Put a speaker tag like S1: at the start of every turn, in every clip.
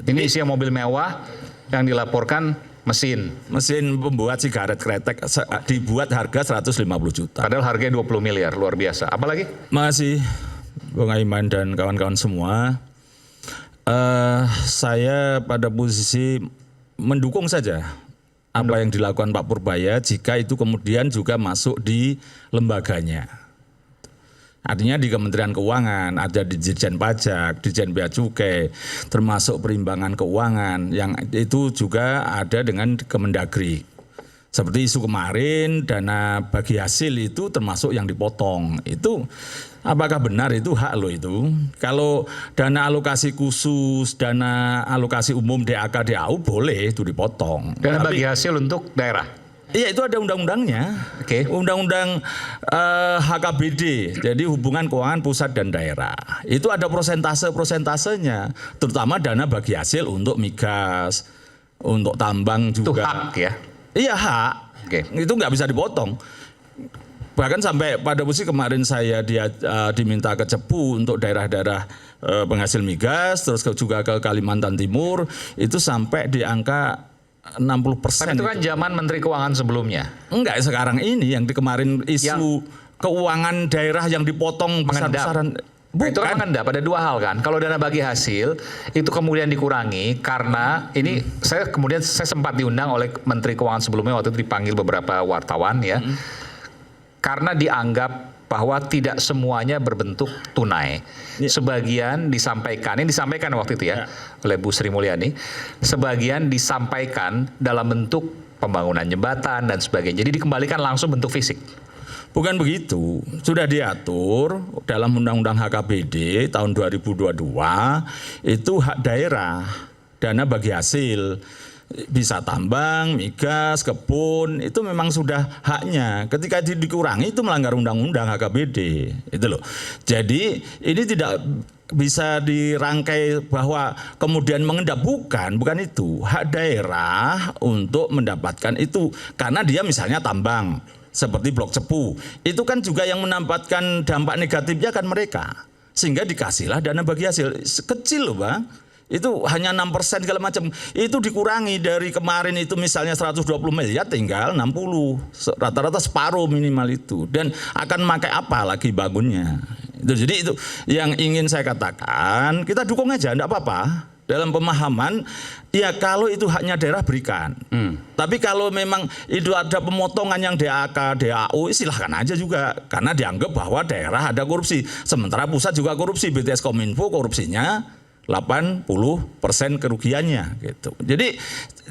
S1: Ini isinya mobil mewah yang dilaporkan mesin
S2: pembuat sigaret kretek dibuat harga 150 juta.
S1: Padahal harganya 20 miliar, luar biasa. Apalagi?
S2: Masih, Bung Aiman dan kawan-kawan semua, saya pada posisi mendukung saja apa yang dilakukan Pak Purbaya jika itu kemudian juga masuk di lembaganya. Artinya di Kementerian Keuangan, ada di Dirjen Pajak, Dirjen Bea Cukai, termasuk perimbangan keuangan yang itu juga ada dengan Kemendagri. Seperti isu kemarin, dana bagi hasil itu termasuk yang dipotong. Itu apakah benar itu hak lo itu? Kalau dana alokasi khusus, dana alokasi umum DAK, DAU boleh itu dipotong.
S1: Dana bagi hasil untuk daerah?
S2: Iya, itu ada undang-undangnya.
S1: Oke.
S2: Undang-undang HKBD, jadi hubungan keuangan pusat dan daerah. Itu ada prosentase-prosentasenya, terutama dana bagi hasil untuk migas, untuk tambang juga.
S1: Itu hak ya?
S2: Iya, hak.
S1: Oke.
S2: Itu nggak bisa dipotong. Bahkan sampai pada posisi kemarin saya diminta ke Cepu untuk daerah-daerah penghasil migas, terus juga ke Kalimantan Timur, itu sampai di angka 60%.
S1: Tapi itu kan zaman Menteri Keuangan sebelumnya.
S2: Enggak, sekarang ini yang di kemarin isu keuangan daerah yang dipotong besar-besaran.
S1: Bukan. Itu kan mengendap pada dua hal kan. Kalau dana bagi hasil itu kemudian dikurangi karena ini saya sempat diundang oleh Menteri Keuangan sebelumnya, waktu itu dipanggil beberapa wartawan ya. Karena dianggap bahwa tidak semuanya berbentuk tunai. Sebagian disampaikan, ini disampaikan waktu itu ya oleh Bu Sri Mulyani, sebagian disampaikan dalam bentuk pembangunan jembatan dan sebagainya. Jadi dikembalikan langsung bentuk fisik.
S2: Bukan begitu, sudah diatur dalam Undang-Undang HKBD tahun 2022 itu hak daerah, dana bagi hasil. Bisa tambang, migas, kebun, itu memang sudah haknya. Ketika dikurangi itu melanggar undang-undang HKBD, itu loh. Jadi ini tidak bisa dirangkai bahwa kemudian mengendap, bukan itu. Hak daerah untuk mendapatkan itu karena dia misalnya tambang seperti Blok Cepu, itu kan juga yang mendapatkan dampak negatifnya kan mereka. Sehingga dikasihlah dana bagi hasil kecil loh, Bang. Itu hanya 6% segala macam. Itu dikurangi dari kemarin itu misalnya 120 miliar tinggal 60. Rata-rata separuh minimal itu. Dan akan pakai apa lagi bangunnya. Jadi itu yang ingin saya katakan, kita dukung aja, enggak apa-apa. Dalam pemahaman, ya kalau itu haknya daerah berikan. Tapi kalau memang itu ada pemotongan yang DAK, DAU, silahkan aja juga. Karena dianggap bahwa daerah ada korupsi. Sementara pusat juga korupsi, BTS Kominfo korupsinya 80% kerugiannya gitu. Jadi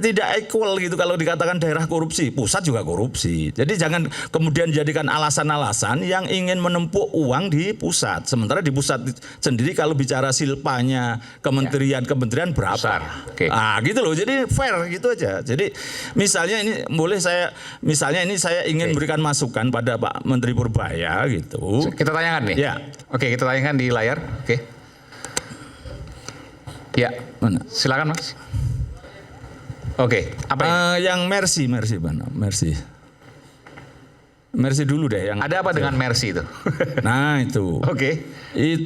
S2: tidak equal gitu kalau dikatakan daerah korupsi, pusat juga korupsi. Jadi jangan kemudian jadikan alasan-alasan yang ingin menempuk uang di pusat. Sementara di pusat sendiri kalau bicara silpanya kementerian berapa?
S1: Okay.
S2: Ah gitu loh. Jadi fair gitu aja. Jadi misalnya ini saya ingin berikan masukan pada Pak Menteri Purbaya gitu.
S1: Kita tanyakan nih.
S2: Ya.
S1: Oke, kita tanyakan di layar. Oke. Ya,
S2: mana?
S1: Silakan Mas. Oke, apa ini?
S2: Yang Mercy, Mercy dulu deh. Yang
S1: ada apa dengan Mercy itu?
S2: Nah itu.
S1: Oke.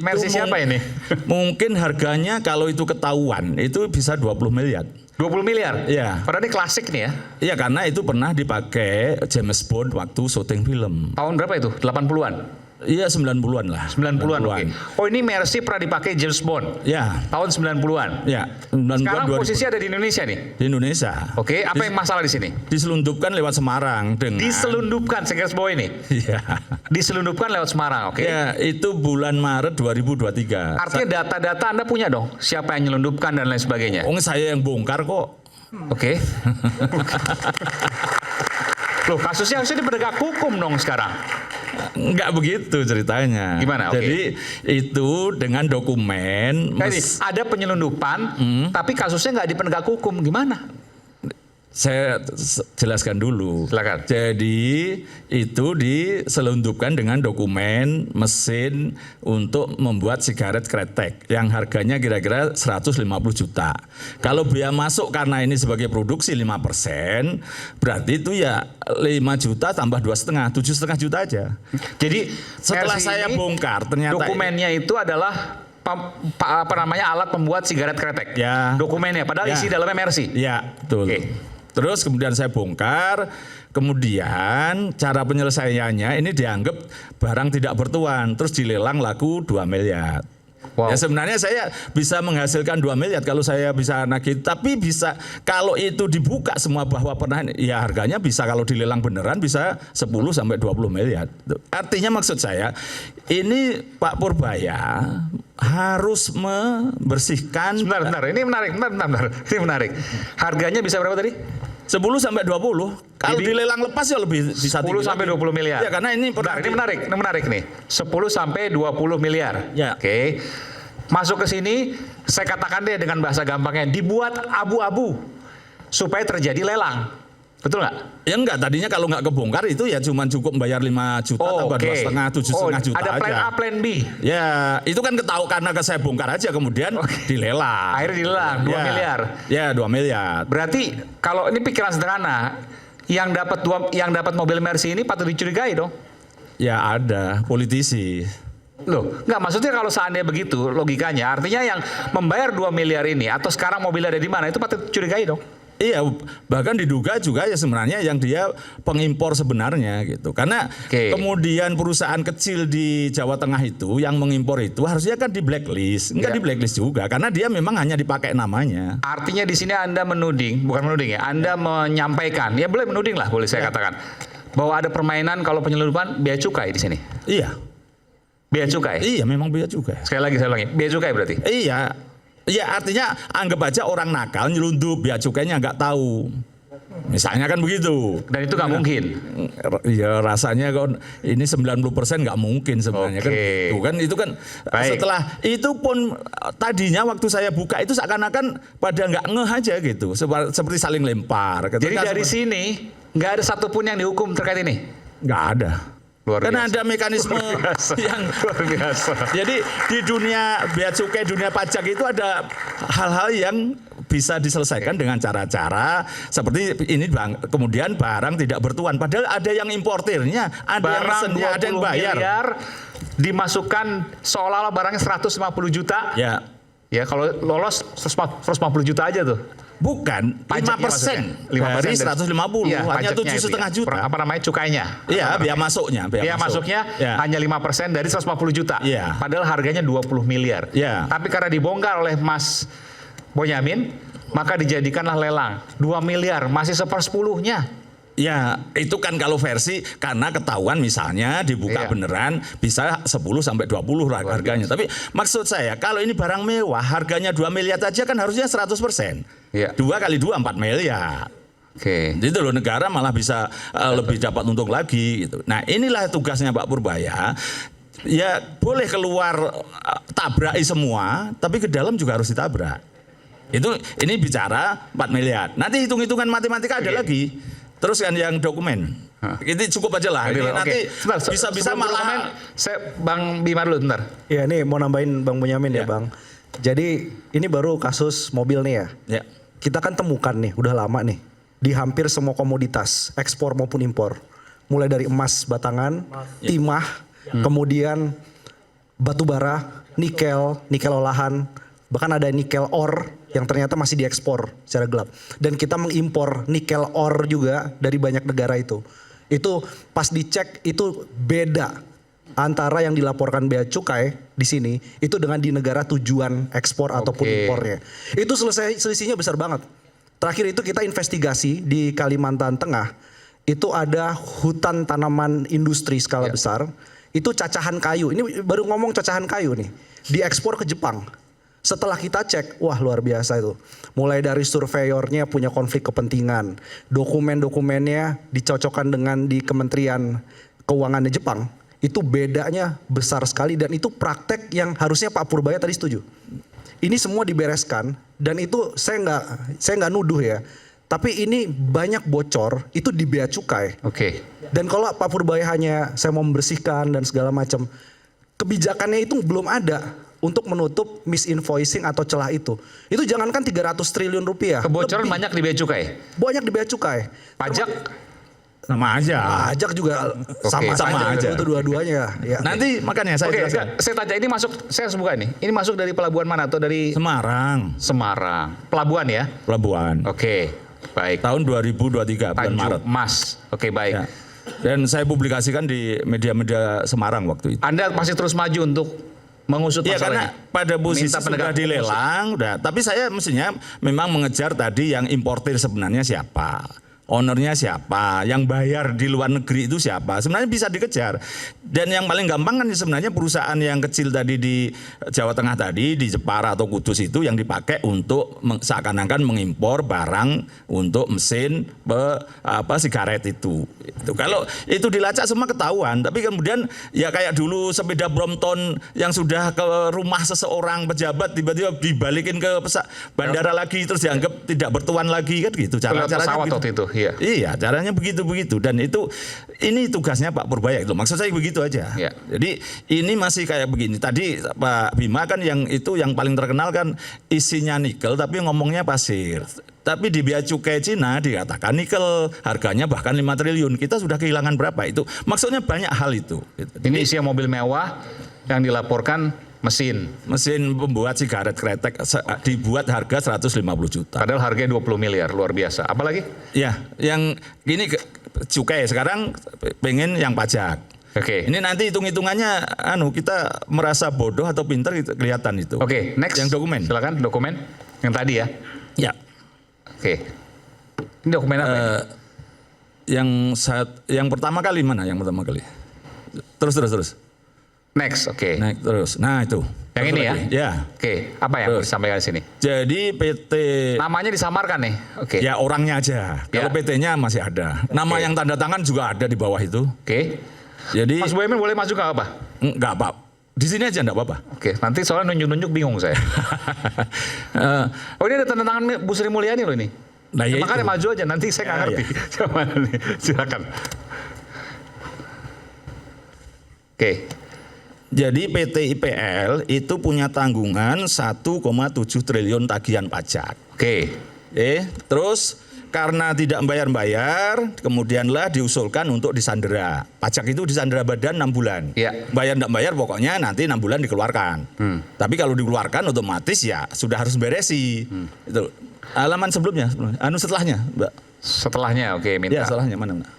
S1: Mercy siapa ini?
S2: Mungkin harganya kalau itu ketahuan itu bisa 20 miliar.
S1: 20 miliar?
S2: Iya.
S1: Padahal ini klasik nih ya?
S2: Iya, karena itu pernah dipakai James Bond waktu syuting film.
S1: Tahun berapa itu? 80-an?
S2: Iya, 90-an lah.
S1: 90-an. Oke. Oh, ini Mercy pernah dipakai James Bond.
S2: Ya.
S1: Tahun 90-an.
S2: Ya, 90-an.
S1: Sekarang posisi ada di Indonesia nih.
S2: Di Indonesia.
S1: Oke, apa yang masalah di sini?
S2: Diselundupkan lewat Semarang dengan
S1: diselundupkan, saya garis bawah ini.
S2: Iya.
S1: Diselundupkan lewat Semarang, oke.
S2: Ya, itu bulan Maret 2023.
S1: Artinya data-data Anda punya dong, siapa yang menyelundupkan dan lain sebagainya.
S2: Oh, saya yang bongkar kok.
S1: Oke. Loh, kasusnya harusnya di penegak hukum dong sekarang.
S2: Enggak begitu ceritanya.
S1: Gimana?
S2: Jadi itu dengan dokumen.
S1: Ada penyelundupan, tapi kasusnya nggak di penegak hukum. Gimana?
S2: Saya jelaskan dulu.
S1: Silakan.
S2: Jadi itu diselundupkan dengan dokumen mesin untuk membuat sigaret kretek yang harganya kira-kira 150 juta. Kalau biaya masuk karena ini sebagai produksi 5%, berarti itu ya 5 juta tambah 2,5, 7,5 juta aja.
S1: Jadi
S2: setelah saya bongkar ternyata
S1: dokumennya itu adalah alat pembuat sigaret kretek.
S2: Ya.
S1: Dokumennya, padahal
S2: Ya.
S1: isi dalamnya Mercy.
S2: Ya, betul.
S1: Oke.
S2: Terus kemudian saya bongkar, kemudian cara penyelesaiannya ini dianggap barang tidak bertuan, terus dilelang laku 2 miliar.
S1: Wow.
S2: Ya sebenarnya saya bisa menghasilkan 2 miliar kalau saya bisa nagih, tapi bisa kalau itu dibuka semua bahwa pernah, ya harganya bisa kalau dilelang beneran bisa 10 sampai 20 miliar. Artinya maksud saya ini Pak Purbaya harus membersihkan.
S1: Bentar. Ini menarik. Ini menarik. Harganya bisa berapa tadi?
S2: 10 sampai 20. Kalau dilelang lepas ya lebih bisa
S1: 10 sampai 20 miliar.
S2: Ya karena ini
S1: Bentar, ini menarik nih. 10 sampai 20 miliar.
S2: Ya.
S1: Oke. Masuk ke sini, saya katakan deh dengan bahasa gampangnya, dibuat abu-abu supaya terjadi lelang. Betul nggak?
S2: Ya enggak, tadinya kalau nggak kebongkar itu ya cuma cukup bayar 5 juta tambah 2,5, 7,5 juta
S1: ada plan
S2: aja.
S1: A, plan B.
S2: Ya, itu kan ketahu karena saya bongkar aja kemudian dilelang.
S1: Akhirnya dilelang 2
S2: Ya.
S1: miliar.
S2: Ya, 2 miliar.
S1: Berarti kalau ini pikiran sederhana, yang dapat mobil Mercy ini patut dicurigai dong.
S2: Ya ada politisi.
S1: Loh, nggak, maksudnya kalau seandainya begitu logikanya, artinya yang membayar 2 miliar ini atau sekarang mobilnya ada di mana itu patut dicurigai dong.
S2: Iya, bahkan diduga juga ya sebenarnya yang dia pengimpor sebenarnya gitu. Karena
S1: Oke.
S2: kemudian perusahaan kecil di Jawa Tengah itu yang mengimpor itu harusnya kan di blacklist. Enggak
S1: Ya.
S2: di blacklist juga karena dia memang hanya dipakai namanya.
S1: Artinya di sini Anda bukan menuding ya, Anda menyampaikan, ya boleh menuding lah, boleh saya katakan, bahwa ada permainan kalau penyelundupan bea cukai di sini.
S2: Iya.
S1: Bea cukai.
S2: Iya, memang bea cukai.
S1: Sekali lagi saya ulangi, bea cukai berarti.
S2: Iya. Ya artinya anggap aja orang nakal nyelundup bea cukainya nggak tahu. Misalnya kan begitu.
S1: Dan itu nggak mungkin.
S2: Ya rasanya kok ini 90% nggak mungkin sebenarnya kan.
S1: Oke.
S2: Tuh kan itu kan
S1: Baik.
S2: setelah itu pun tadinya waktu saya buka itu seakan-akan pada nggak ngeh aja gitu. Seperti saling lempar.
S1: Jadi
S2: Ketika
S1: dari sini nggak ada satupun yang dihukum terkait ini.
S2: nggak ada.
S1: Luar
S2: Karena
S1: biasa.
S2: ada mekanisme yang
S1: Luar biasa.
S2: jadi di dunia bea cukai, dunia pajak itu ada hal-hal yang bisa diselesaikan dengan cara-cara seperti ini bang. Kemudian barang tidak bertuan, padahal ada yang importirnya, ada yang
S1: Barang
S2: mesennya, ada yang
S1: 20
S2: bayar.
S1: miliar dimasukkan seolah-olah barangnya 150 juta.
S2: Ya,
S1: Ya kalau lolos 150 juta aja tuh.
S2: bukan 5% dari 150,
S1: Iya,
S2: hanya
S1: pajaknya itu
S2: 7,5
S1: ya.
S2: juta.
S1: Apa namanya cukainya?
S2: Iya, biaya masuknya.
S1: Biaya masuknya
S2: Ya.
S1: hanya 5% dari 150 juta.
S2: Iya.
S1: Padahal harganya 20 miliar.
S2: Iya.
S1: Tapi karena dibongkar oleh Mas Bonyamin, maka dijadikanlah lelang. 2 miliar, masih 1/10-nya.
S2: Ya, itu kan kalau versi karena ketahuan misalnya
S1: Iya.
S2: dibuka beneran bisa 10 sampai 20 harganya. Tapi maksud saya kalau ini barang mewah harganya 2 miliar aja kan harusnya 100%.
S1: Iya.
S2: 2 kali 2 4 miliar.
S1: Oke.
S2: Jadi loh negara malah bisa lebih dapat untung lagi gitu. Nah, inilah tugasnya Pak Purbaya. Ya boleh keluar tabraki semua, tapi ke dalam juga harus ditabrak. Ini bicara 4 miliar. Nanti hitung-hitungan matematika ada lagi. Terus kan yang dokumen. Ini cukup aja lah. Ini nanti
S1: Sebentar,
S2: bisa
S1: sebelum
S2: malah
S1: dokumen, saya Bang Bima dulu bentar.
S3: Ya nih mau nambahin Bang Bonyamin ya
S2: Ya.
S3: Bang. Jadi ini baru kasus mobil nih ya.
S2: ya.
S3: Kita kan temukan nih udah lama nih di hampir semua komoditas ekspor maupun impor. Mulai dari emas batangan, timah, kemudian batu bara, nikel olahan, bahkan ada nikel ore yang ternyata masih diekspor secara gelap. Dan kita mengimpor nikel ore juga dari banyak negara itu. Itu pas dicek itu beda antara yang dilaporkan bea cukai di sini itu dengan di negara tujuan ekspor ataupun impornya. Itu selisihnya besar banget. Terakhir itu kita investigasi di Kalimantan Tengah. Itu ada hutan tanaman industri skala besar. Itu cacahan kayu. Ini baru ngomong cacahan kayu nih. Diekspor ke Jepang. Setelah kita cek, wah luar biasa itu. Mulai dari surveyornya punya konflik kepentingan. Dokumen-dokumennya dicocokkan dengan di Kementerian Keuangan Jepang. Itu bedanya besar sekali dan itu praktek yang harusnya Pak Purbaya tadi setuju. Ini semua dibereskan dan itu saya nggak nuduh ya. Tapi ini banyak bocor itu di bea cukai.
S1: Oke.
S3: Dan kalau Pak Purbaya hanya saya mau membersihkan dan segala macam, kebijakannya itu belum ada untuk menutup misinvoicing atau celah itu. Itu jangankan 300 triliun rupiah.
S1: Kebocoran
S3: lebih.
S1: banyak di bea cukai.
S3: Banyak di bea cukai.
S1: Pajak
S2: Sama aja.
S3: Pajak juga sama
S2: sama aja.
S3: itu dua-duanya. Ya.
S2: Nanti makanya saya
S1: Oke,
S2: jelaskan.
S1: saya tanya ini masuk, saya harus buka ini. Ini masuk dari pelabuhan mana atau dari
S2: Semarang,
S1: Semarang? Pelabuhan ya?
S2: pelabuhan.
S1: Oke, baik.
S2: Tahun 2023 bulan
S1: Tanjung
S2: Maret.
S1: Mas. Oke, baik.
S2: Ya. Dan saya publikasikan di media-media Semarang waktu itu.
S1: Anda masih terus maju untuk mengusut
S2: Iya,
S1: masalah
S2: karena
S1: ini?
S2: pada posisi
S1: Minta
S2: sudah
S1: penegak hukum
S2: dilelang, udah. Tapi saya mestinya memang mengejar tadi yang importir sebenarnya siapa. Ownernya siapa, yang bayar di luar negeri itu siapa, sebenarnya bisa dikejar. Dan yang paling gampang kan sebenarnya perusahaan yang kecil tadi di Jawa Tengah tadi, di Jepara atau Kudus itu yang dipakai untuk seakan-akan mengimpor barang untuk mesin sigaret itu. Kalau itu dilacak semua ketahuan, tapi kemudian ya kayak dulu sepeda Brompton yang sudah ke rumah seseorang pejabat tiba-tiba dibalikin ke bandara lagi terus dianggap tidak bertuan lagi kan gitu
S1: Pesawat
S2: cara-caranya.
S1: waktu itu, iya.
S2: Iya, caranya begitu dan ini tugasnya Pak Purbaya itu. Maksud saya begitu aja.
S1: Ya.
S2: Jadi ini masih kayak begini. Tadi Pak Bima kan yang paling terkenal kan isinya nikel tapi ngomongnya pasir. Tapi di bea cukai Cina dikatakan nikel harganya bahkan 5 triliun. Kita sudah kehilangan berapa itu? Maksudnya banyak hal itu.
S1: Ini isi mobil mewah yang dilaporkan mesin
S2: Pembuat sigaret kretek dibuat harga 150 juta.
S1: padahal harganya 20 miliar, luar biasa. Apalagi?
S2: Ya, yang gini cukai sekarang pengen yang pajak.
S1: Oke.
S2: Ini nanti hitung-hitungannya kita merasa bodoh atau pintar gitu, kelihatan itu.
S1: Oke, next.
S2: Yang dokumen.
S1: Silakan dokumen yang tadi ya.
S2: Ya.
S1: Oke. Ini dokumen apa? Ini?
S2: Yang pertama kali mana? Yang pertama kali. Terus.
S1: Next, oke.
S2: Naik terus. Nah, itu.
S1: Yang ini ya?
S2: Ya.
S1: Oke, apa yang mau disampaikan di sini?
S2: Jadi PT
S1: Namanya disamarkan nih. Oke.
S2: ya orangnya aja. Kalau
S1: Ya.
S2: PT-nya masih ada. Nama
S1: Oke.
S2: yang tanda tangan juga ada di bawah itu.
S1: Oke.
S2: Jadi
S1: Mas Boyamin boleh masuk nggak apa?
S2: enggak apa. Di sini aja enggak apa-apa.
S1: Oke, nanti soalnya nunjuk-nunjuk bingung saya. Oh, ini ada tanda tangan Bu Sri Mulyani loh ini.
S2: Nah, ya
S1: Makanya
S2: itu.
S1: maju aja, nanti saya nggak
S2: Ya,
S1: ngerti. Coba nih, silakan. Oke.
S2: Jadi PT IPL itu punya tanggungan 1,7 triliun tagihan pajak.
S1: Oke.
S2: Terus karena tidak membayar, kemudianlah diusulkan untuk disandera. Pajak itu disandera badan 6 bulan.
S1: Iya.
S2: Bayar tidak bayar pokoknya nanti 6 bulan dikeluarkan. Tapi kalau dikeluarkan otomatis ya sudah harus beresi. Itu halaman sebelumnya, setelahnya, Mbak.
S1: Setelahnya, oke, minta.
S2: Ya, setelahnya mana, Mbak?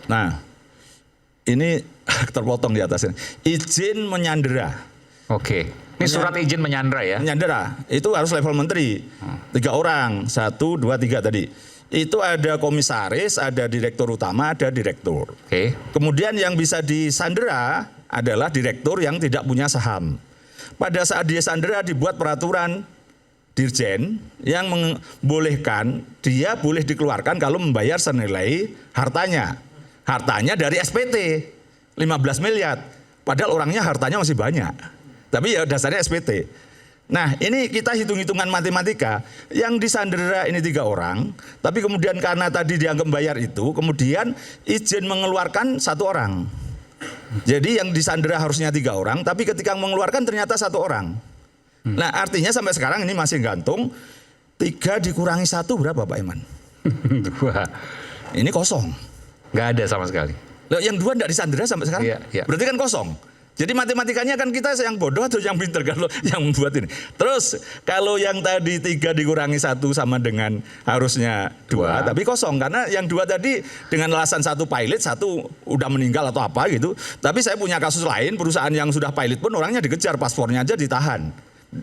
S2: Nah, ini terpotong di atasnya. Izin menyandera.
S1: Oke. Ini surat izin menyandra ya.
S2: Menyandera itu harus level menteri. 3 orang, 1, 2, 3 tadi. Itu ada komisaris, ada direktur utama, ada direktur.
S1: Oke.
S2: Kemudian yang bisa disandera adalah direktur yang tidak punya saham. Pada saat dia sandera dibuat peraturan dirjen yang membolehkan dia boleh dikeluarkan kalau membayar senilai hartanya. Hartanya dari SPT 15 miliar. Padahal orangnya hartanya masih banyak. Tapi ya dasarnya SPT. Nah, ini kita hitung-hitungan matematika. Yang disandera ini 3 orang, tapi kemudian karena tadi dianggap bayar itu, kemudian izin mengeluarkan 1 orang. Jadi yang disandera harusnya 3 orang, tapi ketika mengeluarkan ternyata 1 orang. Nah, artinya sampai sekarang ini masih gantung. 3 dikurangi 1 berapa, Pak Iman?
S1: 2.
S2: Ini kosong.
S1: Nggak ada sama sekali.
S2: Loh, yang 2 enggak disandera sampai sekarang?
S1: Iya, iya.
S2: Berarti kan kosong. Jadi matematikanya kan kita yang bodoh atau yang pintar kan yang membuat ini. Terus kalau yang tadi 3 dikurangi 1 sama dengan harusnya 2, tapi kosong karena yang 2 tadi dengan alasan 1 pilot, 1 udah meninggal atau apa gitu. Tapi saya punya kasus lain perusahaan yang sudah pilot pun orangnya dikejar, paspornya aja ditahan.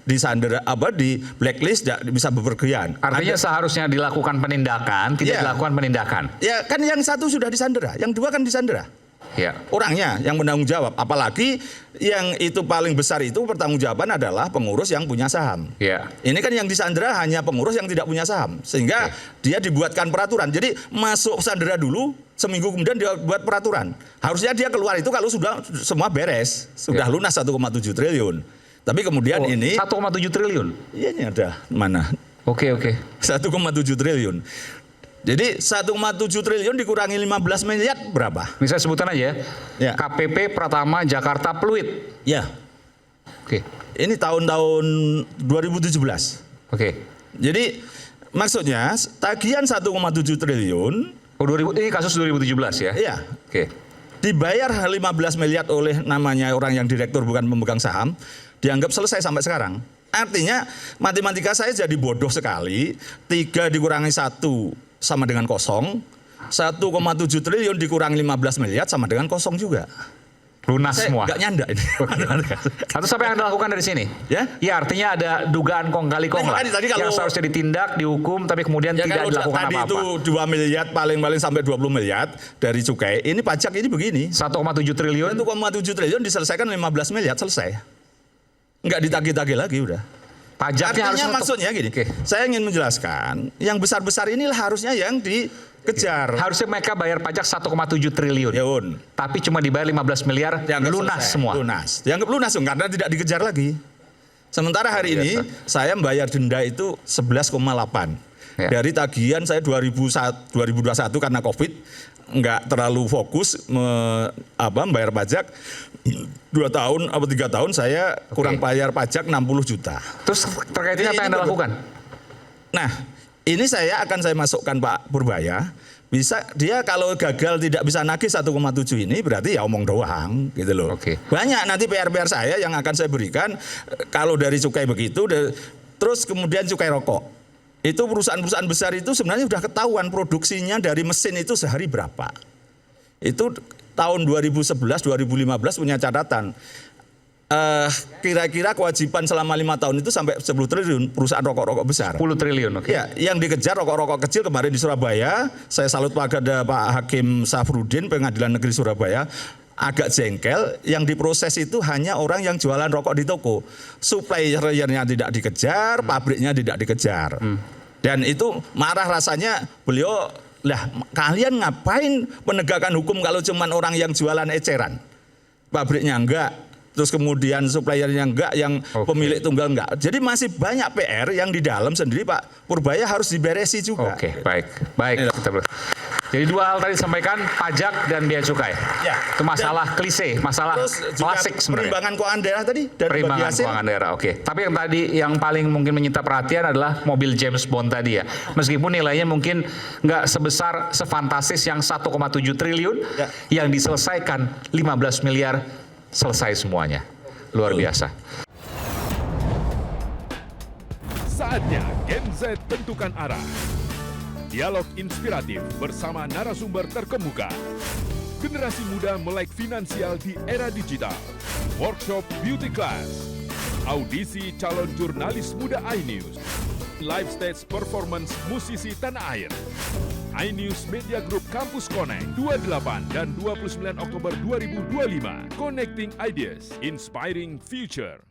S2: Disandera di blacklist tidak bisa bepergian.
S1: Artinya seharusnya dilakukan penindakan, tidak
S2: Iya.
S1: dilakukan penindakan.
S2: Ya kan yang 1 sudah disandera, yang 2 kan disandera.
S1: Ya.
S2: Orangnya yang bertanggung jawab. Apalagi yang itu paling besar itu pertanggungjawaban adalah pengurus yang punya saham.
S1: Ya.
S2: Ini kan yang disandera hanya pengurus yang tidak punya saham. Sehingga dia dibuatkan peraturan. Jadi masuk sandera dulu, seminggu kemudian dia buat peraturan. Harusnya dia keluar itu kalau sudah semua beres. Sudah lunas 1,7 triliun. Tapi kemudian ini
S1: 1,7 triliun.
S2: Iya ini ada mana?
S1: Oke.
S2: 1,7 triliun. Jadi 1,7 triliun dikurangi 15 miliar berapa?
S1: Ini saya sebutkan aja
S2: Ya.
S1: KPP Pratama Jakarta Pluit.
S2: Ya,
S1: Oke.
S2: ini tahun-tahun 2017.
S1: Oke.
S2: Jadi Maksudnya tagihan 1,7 triliun,
S1: Oh, ini kasus 2017 ya?
S2: iya,
S1: Oke.
S2: dibayar 15 miliar oleh namanya orang yang direktur bukan pemegang saham, dianggap selesai sampai sekarang. Artinya matematika saya jadi bodoh sekali. 3 dikurangi 1 sama dengan kosong. 1,7 triliun dikurangi 15 miliar sama dengan kosong juga.
S1: Lunas
S2: Saya
S1: semua.
S2: nggak nyanda ini.
S1: Atau sampai yang Anda lakukan dari sini?
S2: Ya?
S1: Ya, artinya ada dugaan kong kali kong
S2: Nah,
S1: lah.
S2: tadi kalau-
S1: yang seharusnya ditindak, dihukum, tapi kemudian
S2: Ya
S1: tidak
S2: kalau
S1: dilakukan
S2: tadi
S1: apa-apa.
S2: itu 2 miliar paling-paling sampai 20 miliar dari cukai. Ini pajak ini begini.
S1: 1,7 triliun.
S2: 1,7 triliun diselesaikan 15 miliar selesai. Nggak ditagih-tagih lagi udah.
S1: Pajaknya harus
S2: Artinya maksudnya gini,
S1: Oke.
S2: saya ingin menjelaskan, yang besar-besar inilah harusnya yang dikejar.
S1: Harusnya mereka bayar pajak 1,7 triliun.
S2: Ya, Un.
S1: Tapi cuma dibayar 15 miliar,
S2: Dianggap
S1: lunas
S2: selesai.
S1: semua.
S2: Lunas. Dianggap lunas dong, karena tidak dikejar lagi. Sementara hari ini saya membayar denda itu 11,8.
S1: Ya.
S2: Dari tagihan saya 2021 karena Covid nggak terlalu fokus membayar pajak. 2 tahun atau 3 tahun saya kurang bayar pajak 60 juta.
S1: Terus terkait ini apa yang Anda
S2: Ini
S1: lakukan?
S2: Nah, ini saya masukkan Pak Purbaya. Bisa dia kalau gagal tidak bisa nagih 1,7 ini berarti ya omong doang gitu loh.
S1: Oke.
S2: Banyak nanti PR-PR saya yang akan saya berikan kalau dari cukai begitu terus kemudian cukai rokok. Itu perusahaan-perusahaan besar itu sebenarnya sudah ketahuan produksinya dari mesin itu sehari berapa. Itu tahun 2011 2015 punya catatan. Kira-kira kewajiban selama 5 tahun itu sampai 10 triliun perusahaan rokok-rokok besar.
S1: 10 triliun, oke.
S2: Ya, yang dikejar rokok-rokok kecil kemarin di Surabaya. Saya salut pada Pak Hakim Safrudin Pengadilan Negeri Surabaya. Agak jengkel, yang diproses itu hanya orang yang jualan rokok di toko. Suppliernya tidak dikejar, pabriknya tidak dikejar. Dan itu marah rasanya beliau, lah kalian ngapain penegakan hukum kalau cuman orang yang jualan eceran? Pabriknya enggak. Terus kemudian suppliernya enggak, yang pemilik tunggal enggak. Jadi masih banyak PR yang di dalam sendiri Pak Purbaya harus diberesi juga.
S1: Oke, baik. Jadi 2 hal tadi disampaikan, pajak dan biaya cukai.
S2: Ya.
S1: Itu masalah klise, masalah
S2: Terus juga
S1: klasik sebenarnya.
S2: perimbangan keuangan daerah tadi dan bagi
S1: Perimbangan
S2: hasil.
S1: keuangan daerah, oke. Tapi yang tadi yang paling mungkin menyita perhatian adalah mobil James Bond tadi ya. Meskipun nilainya mungkin nggak sebesar sefantastis yang 1,7 triliun,
S2: Ya.
S1: yang diselesaikan 15 miliar selesai semuanya. Luar biasa.
S4: Saatnya Gen Z tentukan arah. Dialog inspiratif bersama narasumber terkemuka. Generasi muda melek finansial di era digital. Workshop beauty class. Audisi calon jurnalis muda iNews. Live stage performance musisi tanah air. iNews Media Group Campus Connect 28 dan 29 Oktober 2025. Connecting Ideas, Inspiring Future.